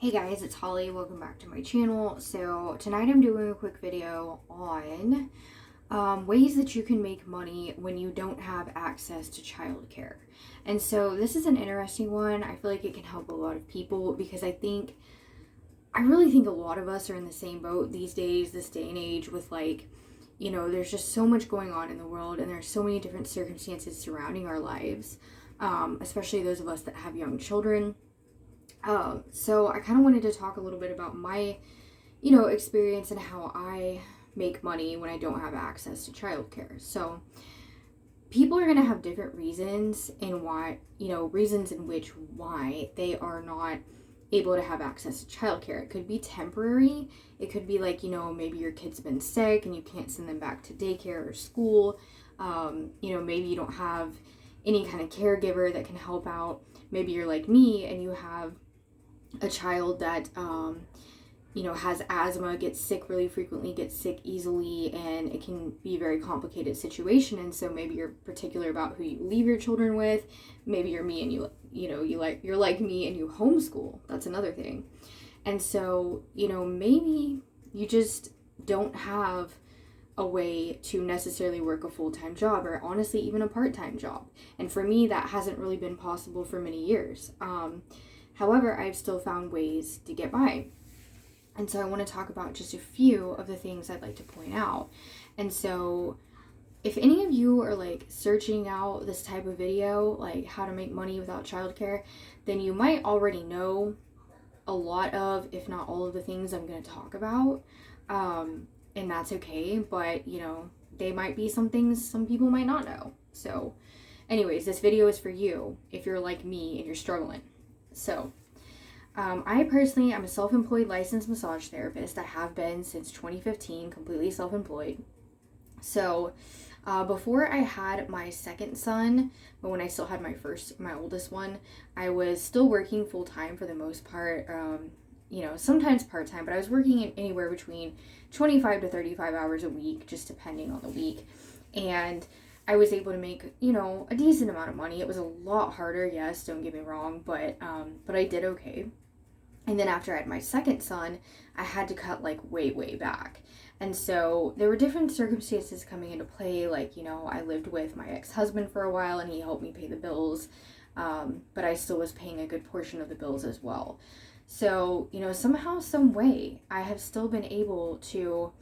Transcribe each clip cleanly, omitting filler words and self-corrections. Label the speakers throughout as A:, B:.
A: Hey guys, it's Holly. Welcome back to my channel. So tonight I'm doing a quick video on ways that you can make money when you don't have access to childcare. And so this is an interesting one. I feel like it can help a lot of people because I really think a lot of us are in the same boat these days, this day and age, with there's just so much going on in the world and there's so many different circumstances surrounding our lives, especially those of us that have young children. So I kind of wanted to talk a little bit about my, experience and how I make money when I don't have access to childcare. So people are going to have different reasons in why, reasons in which why they are not able to have access to childcare. It could be temporary. It could be maybe your kid's been sick and you can't send them back to daycare or school. Maybe you don't have any kind of caregiver that can help out. Maybe you're like me and you have a child that has asthma, gets sick really frequently, gets sick easily, and it can be a very complicated situation. And so maybe you're particular about who you leave your children with. Maybe you're me and you're like me and you homeschool. That's another thing. And so maybe you just don't have a way to necessarily work a full-time job, or honestly even a part-time job. And for me, that hasn't really been possible for many years. However, I've still found ways to get by. And so I want to talk about just a few of the things I'd like to point out. And so if any of you are searching out this type of video, like how to make money without childcare, then you might already know a lot of, if not all of the things I'm going to talk about. And that's okay, but they might be some things some people might not know. So anyways, this video is for you if you're like me and you're struggling. So I personally am a self-employed licensed massage therapist. I have been since 2015, completely self-employed. So before I had my second son, but when I still had my oldest one, I was still working full-time for the most part. Sometimes part-time, but I was working anywhere between 25 to 35 hours a week, just depending on the week. And I was able to make, a decent amount of money. It was a lot harder, yes, don't get me wrong, but I did okay. And then after I had my second son, I had to cut way, way back. And so there were different circumstances coming into play. I lived with my ex-husband for a while and he helped me pay the bills. But I still was paying a good portion of the bills as well. So, somehow, some way, I have still been able to,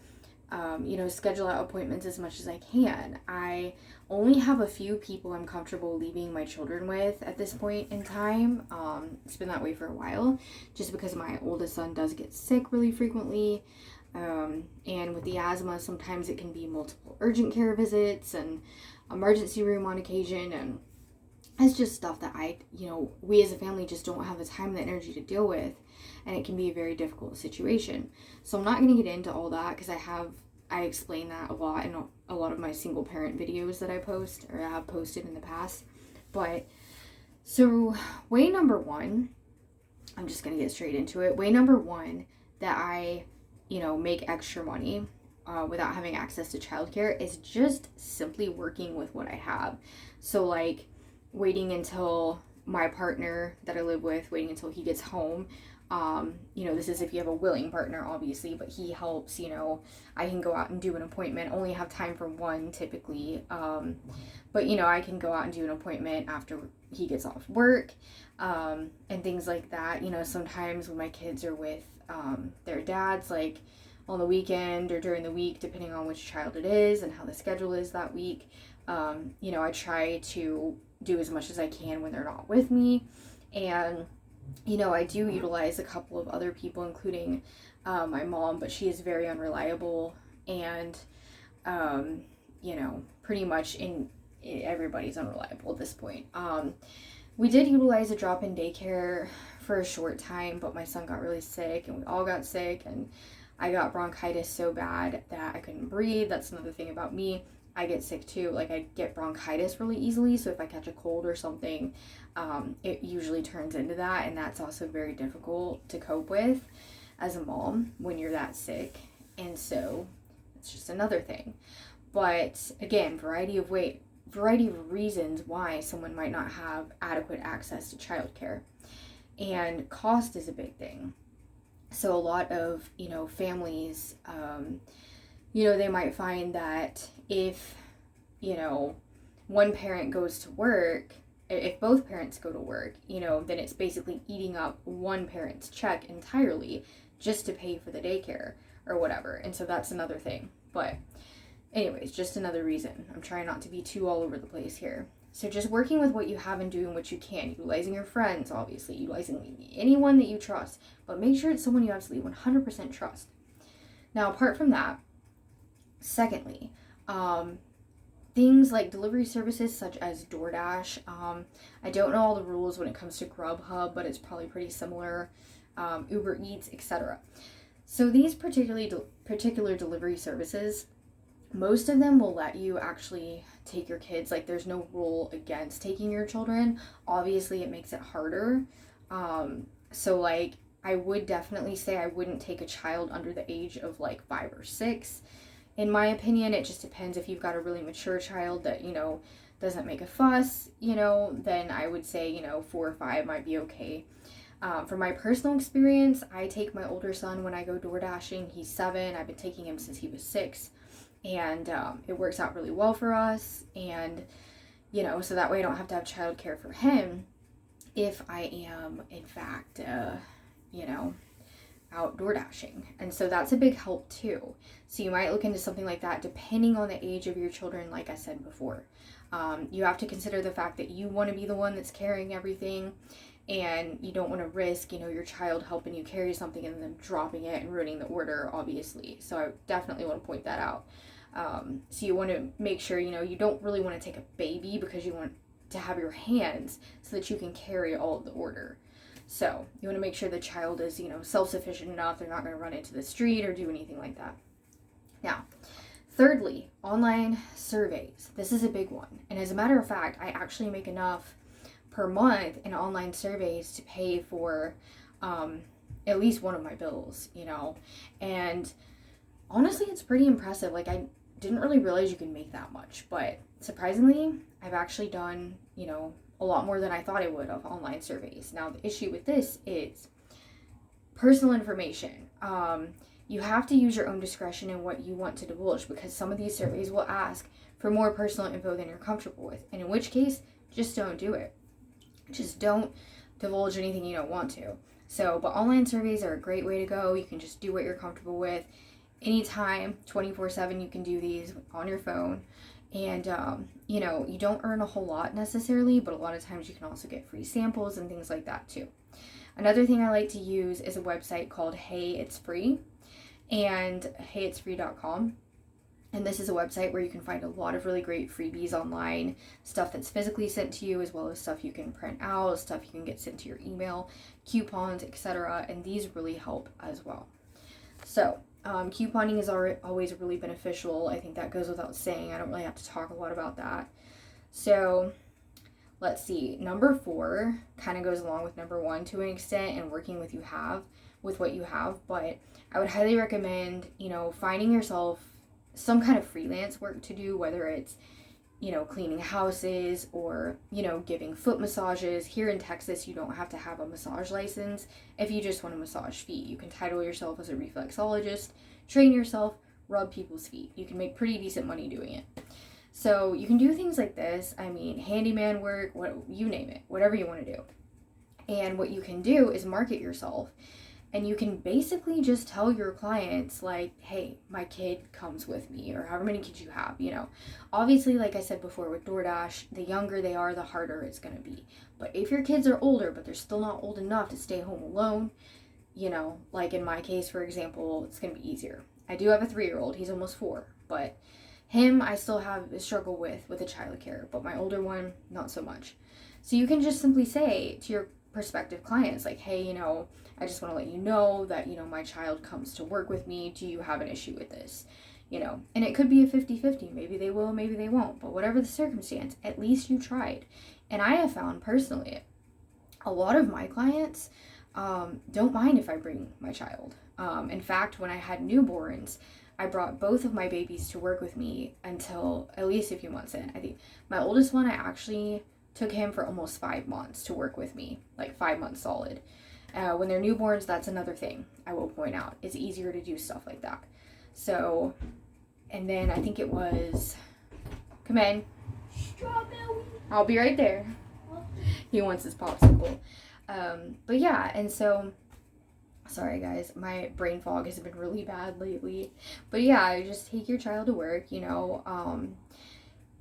A: schedule out appointments as much as I can. I only have a few people I'm comfortable leaving my children with at this point in time. It's been that way for a while, just because my oldest son does get sick really frequently. And with the asthma, sometimes it can be multiple urgent care visits and emergency room on occasion, and it's just stuff that we as a family just don't have the time and the energy to deal with, and it can be a very difficult situation. So I'm not going to get into all that because I explain that a lot in a lot of my single parent videos that I post or I have posted in the past. But so way number one, I'm just going to get straight into it. Way number one that I, make extra money without having access to childcare is just simply working with what I have. So waiting until my partner that I live with, waiting until he gets home. This is if you have a willing partner, obviously, but he helps, I can go out and do an appointment, only have time for one typically. But I can go out and do an appointment after he gets off work, and things like that. Sometimes when my kids are with, their dads, on the weekend or during the week, depending on which child it is and how the schedule is that week, I try to do as much as I can when they're not with me. And I do utilize a couple of other people, including my mom, but she is very unreliable, and pretty much everybody's unreliable at this point. We did utilize a drop-in daycare for a short time, but my son got really sick and we all got sick, and I got bronchitis so bad that I couldn't breathe. That's another thing about me. I get sick too. I get bronchitis really easily. So if I catch a cold or something, it usually turns into that. And that's also very difficult to cope with as a mom when you're that sick. And so it's just another thing. But again, variety of reasons why someone might not have adequate access to childcare. And cost is a big thing. So a lot of, families, they might find that if, one parent goes to work, if both parents go to work, then it's basically eating up one parent's check entirely just to pay for the daycare or whatever. And so that's another thing. But anyways, just another reason. I'm trying not to be too all over the place here. So just working with what you have and doing what you can, utilizing your friends, obviously, utilizing anyone that you trust, but make sure it's someone you absolutely 100% trust. Now, apart from that, secondly, things like delivery services such as DoorDash. I don't know all the rules when it comes to Grubhub, but it's probably pretty similar. Uber Eats, etc. So these particular delivery services, most of them will let you actually take your kids. Like, there's no rule against taking your children. Obviously, it makes it harder. So like, I would definitely say I wouldn't take a child under the age of like 5 or 6. In my opinion, it just depends. If you've got a really mature child that, doesn't make a fuss, then I would say, 4 or 5 might be okay. From my personal experience, I take my older son when I go door dashing. He's 7. I've been taking him since he was 6. And it works out really well for us. And, so that way I don't have to have childcare for him if I am, in fact, out door dashing. And so that's a big help too. So you might look into something like that depending on the age of your children, like I said before. You have to consider the fact that you want to be the one that's carrying everything, and you don't want to risk, your child helping you carry something and then dropping it and ruining the order, obviously. So I definitely want to point that out. So you want to make sure, you don't really want to take a baby because you want to have your hands so that you can carry all of the order. So you want to make sure the child is, self-sufficient enough. They're not going to run into the street or do anything like that. Now, thirdly, online surveys. This is a big one. And as a matter of fact, I actually make enough per month in online surveys to pay for at least one of my bills, And honestly, it's pretty impressive. Like, I didn't really realize you could make that much. But surprisingly, I've actually done, a lot more than I thought I would of online surveys. Now, the issue with this is personal information. You have to use your own discretion in what you want to divulge, because some of these surveys will ask for more personal info than you're comfortable with. And in which case, just don't do it. Just don't divulge anything you don't want to. So, but online surveys are a great way to go. You can just do what you're comfortable with. Anytime, 24/7, you can do these on your phone. And, you don't earn a whole lot necessarily, but a lot of times you can also get free samples and things like that too. Another thing I like to use is a website called Hey It's Free, and heyitsfree.com. And this is a website where you can find a lot of really great freebies online, stuff that's physically sent to you, as well as stuff you can print out, stuff you can get sent to your email, coupons, etc. And these really help as well. So, couponing is always really beneficial. I think that goes without saying. I don't really have to talk a lot about that. So, let's see. Number 4 kind of goes along with number 1 to an extent, and working with what you have. But I would highly recommend, finding yourself some kind of freelance work to do, whether it's, cleaning houses or, giving foot massages. Here in Texas, you don't have to have a massage license if you just want to massage feet. You can title yourself as a reflexologist, train yourself, rub people's feet. You can make pretty decent money doing it. So you can do things like this. I mean, handyman work, you name it, whatever you want to do. And what you can do is market yourself. And you can basically just tell your clients, like, hey, my kid comes with me, or however many kids you have, Obviously, like I said before with DoorDash, the younger they are, the harder it's going to be. But if your kids are older, but they're still not old enough to stay home alone, like in my case, for example, it's going to be easier. I do have a 3-year-old. He's almost 4. But him, I still have a struggle with the childcare. But my older one, not so much. So you can just simply say to your prospective clients, like, hey, I just want to let you know that, my child comes to work with me. Do you have an issue with this? And it could be a 50-50. Maybe they will, maybe they won't. But whatever the circumstance, at least you tried. And I have found personally, a lot of my clients don't mind if I bring my child. In fact, when I had newborns, I brought both of my babies to work with me until at least a few months in. I think my oldest one, I actually took him for almost 5 months to work with me, like 5 months solid. When they're newborns, that's another thing I will point out. It's easier to do stuff like that. So, and then I think it was, come in.
B: Strawberry.
A: I'll be right there. He wants his popsicle. But yeah, and so, sorry guys, my brain fog has been really bad lately. But yeah, just take your child to work, you know,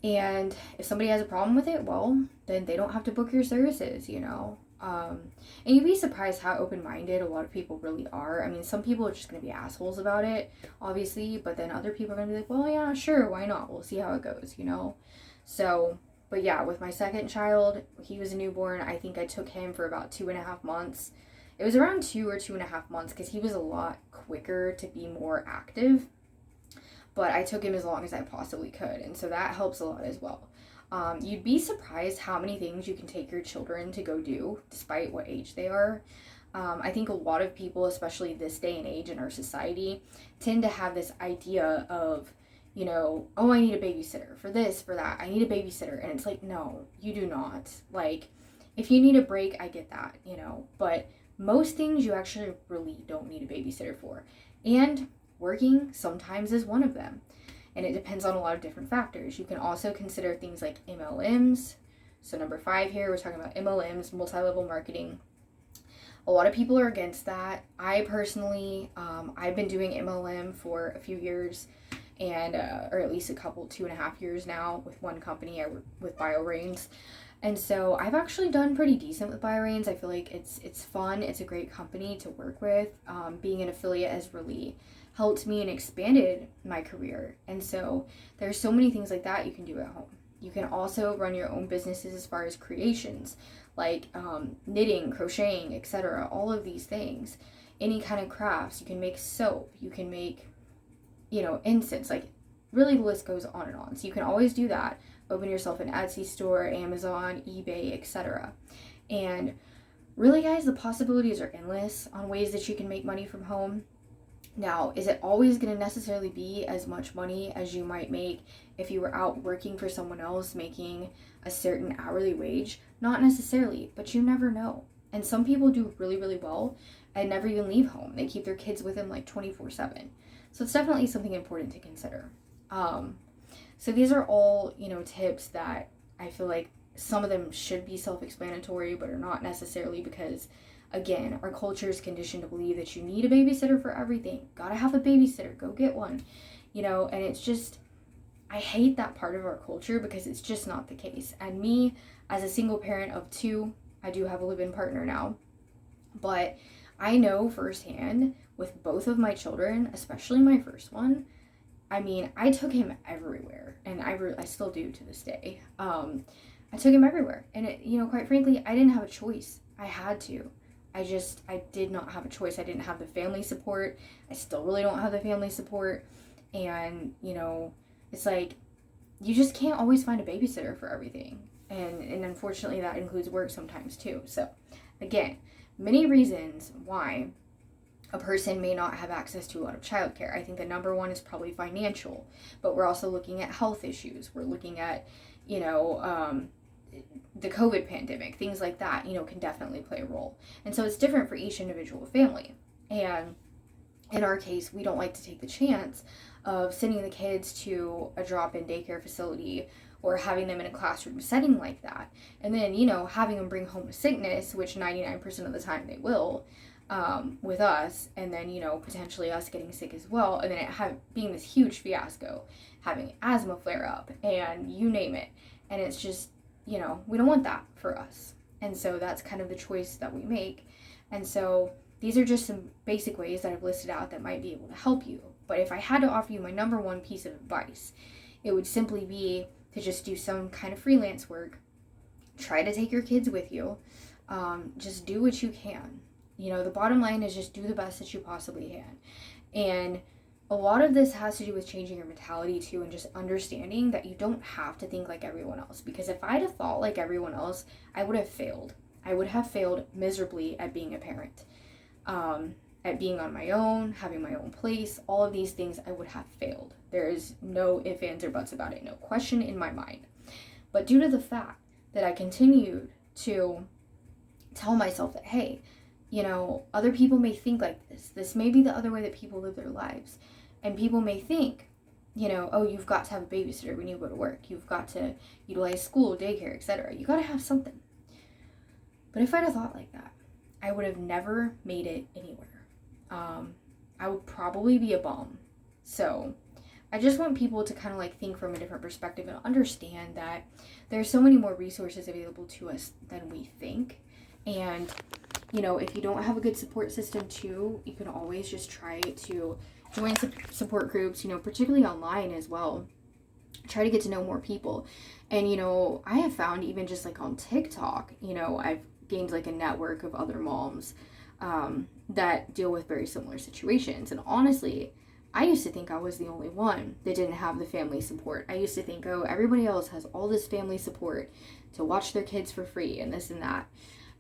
A: and if somebody has a problem with it, well, then they don't have to book your services, you know. And you'd be surprised how open-minded a lot of people really are. I mean, some people are just going to be assholes about it, obviously, but then other people are going to be like, well, yeah, sure, why not? We'll see how it goes, you know. So, but yeah, with my second child, he was a newborn. I think I took him for about 2.5 months. It was around 2 or 2.5 months because he was a lot quicker to be more active. But I took him as long as I possibly could, and so that helps a lot as well. You'd be surprised how many things you can take your children to go do, despite what age they are. I think a lot of people, especially this day and age in our society, tend to have this idea of, you know, oh, I need a babysitter for this, for that. I need a babysitter. And it's like, no, you do not. Like, if you need a break, I get that, you know. But most things you actually really don't need a babysitter for. And working sometimes is one of them. And it depends on a lot of different factors. You can also consider things like MLMs. So number 5 here, we're talking about MLMs, multi-level marketing. A lot of people are against that. I personally, I've been doing MLM for a few years, and or at least 2.5 years now with one company. I work with BioRains. And so I've actually done pretty decent with BioRains. I feel like it's fun. It's a great company to work with. Being an affiliate has really helped me and expanded my career. And so there's so many things like that you can do at home. You can also run your own businesses as far as creations, like knitting, crocheting, etc. All of these things. Any kind of crafts. You can make soap. You can make, you know, incense. Like, really the list goes on and on. So you can always do that. Open yourself an Etsy store, Amazon, eBay, etc. And really, guys, the possibilities are endless on ways that you can make money from home. Now, is it always going to necessarily be as much money as you might make if you were out working for someone else making a certain hourly wage? Not necessarily, but you never know. And some people do really, really well and never even leave home. They keep their kids with them like 24/7. So it's definitely something important to consider. So these are all, you know, tips that I feel like some of them should be self-explanatory, but are not necessarily, because again, our culture is conditioned to believe that you need a babysitter for everything. Gotta have a babysitter, go get one. You know, and it's just, I hate that part of our culture because it's just not the case. And me, as a single parent of 2, I do have a live-in partner now, but I know firsthand with both of my children, especially my first one, I mean, I took him everywhere, and I still do to this day. I took him everywhere, and it, you know, quite frankly, I didn't have a choice. I had to. I did not have a choice. I didn't have the family support. I still really don't have the family support. And, you know, it's like, you just can't always find a babysitter for everything. And unfortunately, that includes work sometimes too. So, again, many reasons why a person may not have access to a lot of childcare. I think the number one is probably financial, but we're also looking at health issues. We're looking at, you know, the COVID pandemic, things like that, you know, can definitely play a role. And so it's different for each individual family. And in our case, we don't like to take the chance of sending the kids to a drop-in daycare facility or having them in a classroom setting like that. And then, you know, having them bring home a sickness, which 99% of the time they will, with us, and then, you know, potentially us getting sick as well, and then it being this huge fiasco, having asthma flare up, and you name it. And it's just, you know, we don't want that for us. And so that's kind of the choice that we make. And so these are just some basic ways that I've listed out that might be able to help you. But if I had to offer you my number one piece of advice, it would simply be to just do some kind of freelance work. Try to take your kids with you. Just do what you can. You know, the bottom line is just do the best that you possibly can. And a lot of this has to do with changing your mentality too, and just understanding that you don't have to think like everyone else. Because if I'd have thought like everyone else, I would have failed. I would have failed miserably at being a parent. At being on my own, having my own place, all of these things, I would have failed. There is no ifs, ands, or buts about it. No question in my mind. But due to the fact that I continued to tell myself that, hey, you know, other people may think like this. This may be the other way that people live their lives. And people may think, you know, oh, you've got to have a babysitter when you go to work. You've got to utilize school, daycare, etc. You got to have something. But if I'd have thought like that, I would have never made it anywhere. I would probably be a bum. So I just want people to kind of like think from a different perspective and understand that there's so many more resources available to us than we think. And, you know, if you don't have a good support system too, you can always just try to join support groups, you know, particularly online as well. Try to get to know more people. And, you know, I have found even just like on TikTok, you know, I've gained like a network of other moms that deal with very similar situations. And honestly, I used to think I was the only one that didn't have the family support. I used to think, oh, everybody else has all this family support to watch their kids for free and this and that.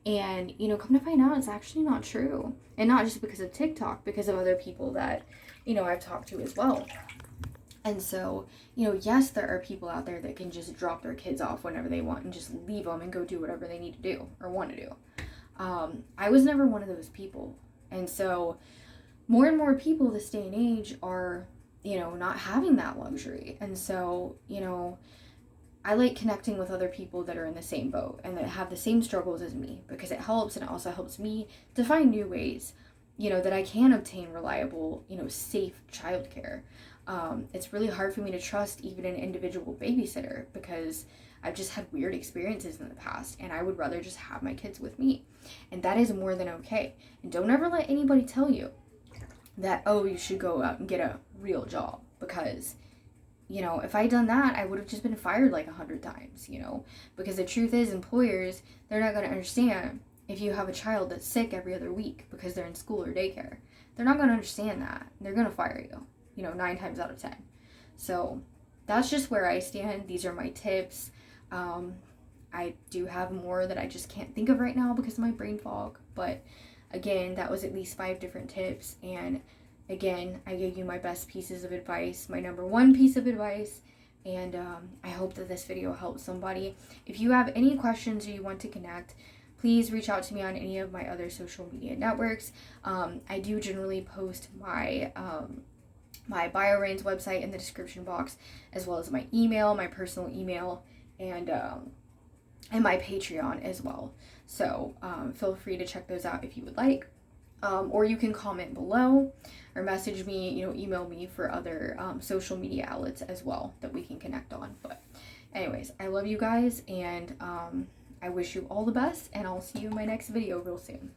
A: And, you know, come to find out, it's actually not true. And not just because of TikTok, because of other people that, you know, I've talked to as well. And so, you know, yes, there are people out there that can just drop their kids off whenever they want and just leave them and go do whatever they need to do or want to do. I was never one of those people. And so more and more people this day and age are, you know, not having that luxury. And so, you know, I like connecting with other people that are in the same boat and that have the same struggles as me, because it helps, and it also helps me to find new ways, you know, that I can obtain reliable, you know, safe childcare. It's really hard for me to trust even an individual babysitter because I've just had weird experiences in the past, and I would rather just have my kids with me. And that is more than okay. And don't ever let anybody tell you that, oh, you should go out and get a real job, because, you know, if I had done that, I would have just been fired like 100 times, you know, because the truth is, employers, they're not going to understand if you have a child that's sick every other week because they're in school or daycare. They're not going to understand that. They're going to fire you, you know, 9 times out of 10. So that's just where I stand. These are my tips. I do have more that I just can't think of right now because of my brain fog. But again, that was at least 5 different tips. And again, I gave you my best pieces of advice, my number 1 piece of advice. And I hope that this video helps somebody. If you have any questions or you want to connect, please reach out to me on any of my other social media networks. I do generally post my my BioRains website in the description box, as well as my email, my personal email, and my Patreon as well. So feel free to check those out if you would like. Or you can comment below or message me, you know, email me for other social media outlets as well that we can connect on. But anyways, I love you guys, and I wish you all the best, and I'll see you in my next video real soon.